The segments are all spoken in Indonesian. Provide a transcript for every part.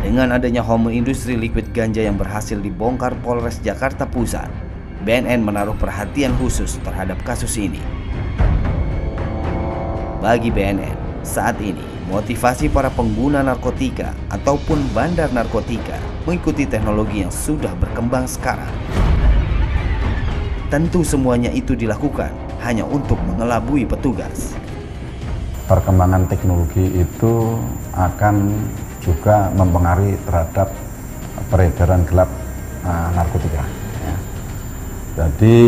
Dengan adanya home industri liquid ganja yang berhasil dibongkar Polres Jakarta Pusat, BNN menaruh perhatian khusus terhadap kasus ini. Bagi BNN, saat ini motivasi para pengguna narkotika ataupun bandar narkotika mengikuti teknologi yang sudah berkembang sekarang. Tentu semuanya itu dilakukan hanya untuk mengelabui petugas. Perkembangan teknologi itu akan juga mempengaruhi terhadap peredaran gelap narkotika. Ya. Jadi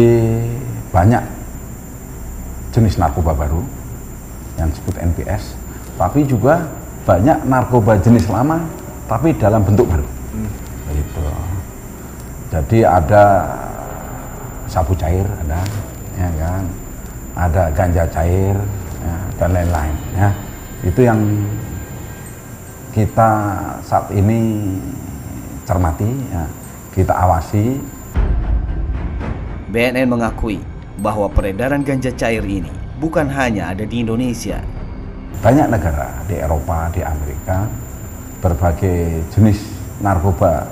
banyak jenis narkoba baru yang disebut NPS, tapi juga banyak narkoba jenis lama tapi dalam bentuk baru. Gitu. Jadi ada sabu cair, ada, ya kan, ada ganja cair, ya, dan lain-lain. Ya. Itu yang kita saat ini cermati, ya, kita awasi. BNN mengakui bahwa peredaran ganja cair ini bukan hanya ada di Indonesia. Banyak negara di Eropa, di Amerika, berbagai jenis narkoba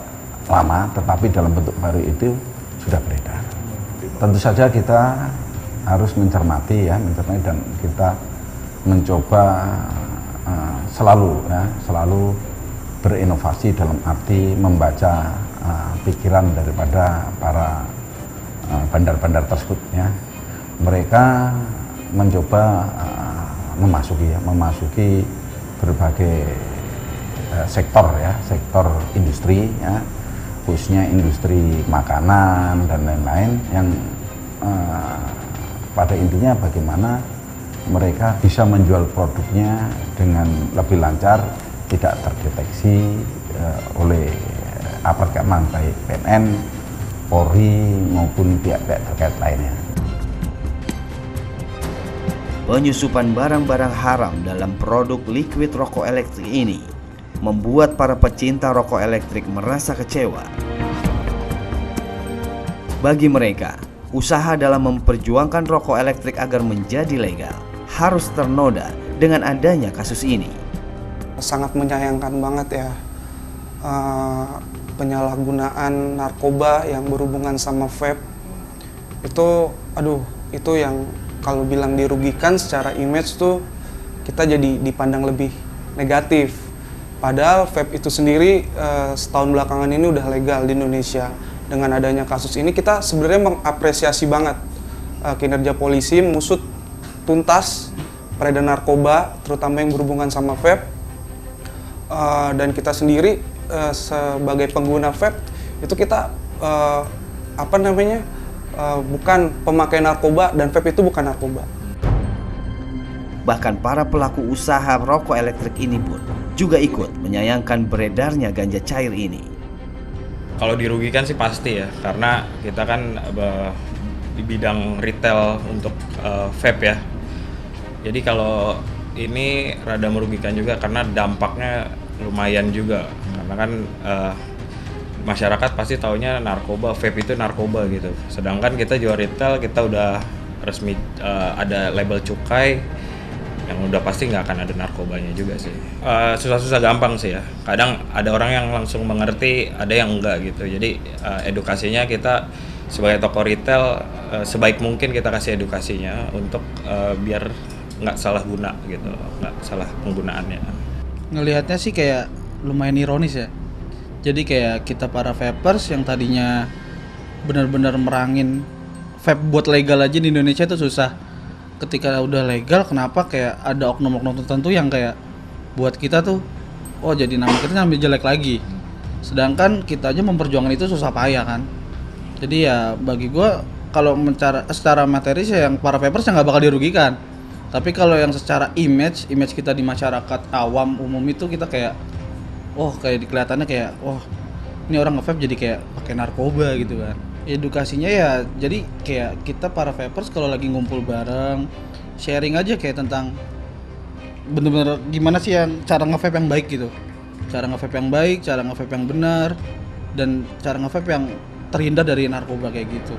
lama tetapi dalam bentuk baru itu sudah beredar. Tentu saja kita harus mencermati, ya, dan kita mencoba selalu berinovasi dalam arti membaca pikiran daripada para bandar-bandar tersebut. Ya. Mereka mencoba memasuki berbagai sektor, ya, sektor industri, ya, khususnya industri makanan dan lain-lain yang pada intinya bagaimana mereka bisa menjual produknya dengan lebih lancar, tidak terdeteksi oleh aparat keamanan baik BNN, Polri maupun pihak-pihak terkait lainnya. Penyusupan barang-barang haram dalam produk liquid rokok elektrik ini membuat para pecinta rokok elektrik merasa kecewa. Bagi mereka, usaha dalam memperjuangkan rokok elektrik agar menjadi legal harus ternoda dengan adanya kasus ini. Sangat menyayangkan banget, ya, penyalahgunaan narkoba yang berhubungan sama vape. Itu yang kalau bilang dirugikan secara image tuh kita jadi dipandang lebih negatif. Padahal vape itu sendiri setahun belakangan ini udah legal di Indonesia. Dengan adanya kasus ini kita sebenarnya mengapresiasi banget kinerja polisi mengusut tuntas peredaran narkoba, terutama yang berhubungan sama vape. Dan kita sendiri sebagai pengguna vape itu kita bukan pemakai narkoba, dan vape itu bukan narkoba. Bahkan para pelaku usaha rokok elektrik ini pun juga ikut menyayangkan beredarnya ganja cair ini. Kalau dirugikan sih pasti, ya, karena kita kan di bidang retail untuk vape, ya. Jadi kalau ini rada merugikan juga karena dampaknya lumayan juga. Karena kan masyarakat pasti taunya narkoba, vape itu narkoba gitu. Sedangkan kita jual retail, kita udah resmi ada label cukai, yang udah pasti nggak akan ada narkobanya juga sih. Susah-susah gampang sih, ya. Kadang ada orang yang langsung mengerti, ada yang enggak gitu. Jadi edukasinya kita sebagai toko retail sebaik mungkin kita kasih edukasinya untuk biar nggak salah guna gitu, nggak salah penggunaannya. Ngelihatnya sih kayak lumayan ironis, ya. Jadi kayak kita para vapers yang tadinya benar-benar merangin vape buat legal aja di Indonesia itu susah. Ketika udah legal, kenapa kayak ada oknum-oknum tertentu yang kayak buat kita tuh, oh jadi nama kita ngambil jelek lagi. Sedangkan kita aja memperjuangkan itu susah payah kan. Jadi ya bagi gue kalau secara materi sih yang para vapers yang nggak bakal dirugikan. Tapi kalau yang secara image kita di masyarakat awam umum itu kita kayak, kayak kelihatannya kayak, ini orang nge-vape jadi kayak pakai narkoba gitu kan. Edukasinya ya jadi kayak kita para vapers kalau lagi ngumpul bareng sharing aja kayak tentang bener-bener gimana sih yang cara nge-vape yang baik gitu, cara nge-vape yang baik, cara nge-vape yang benar, dan cara nge-vape yang terhindar dari narkoba kayak gitu.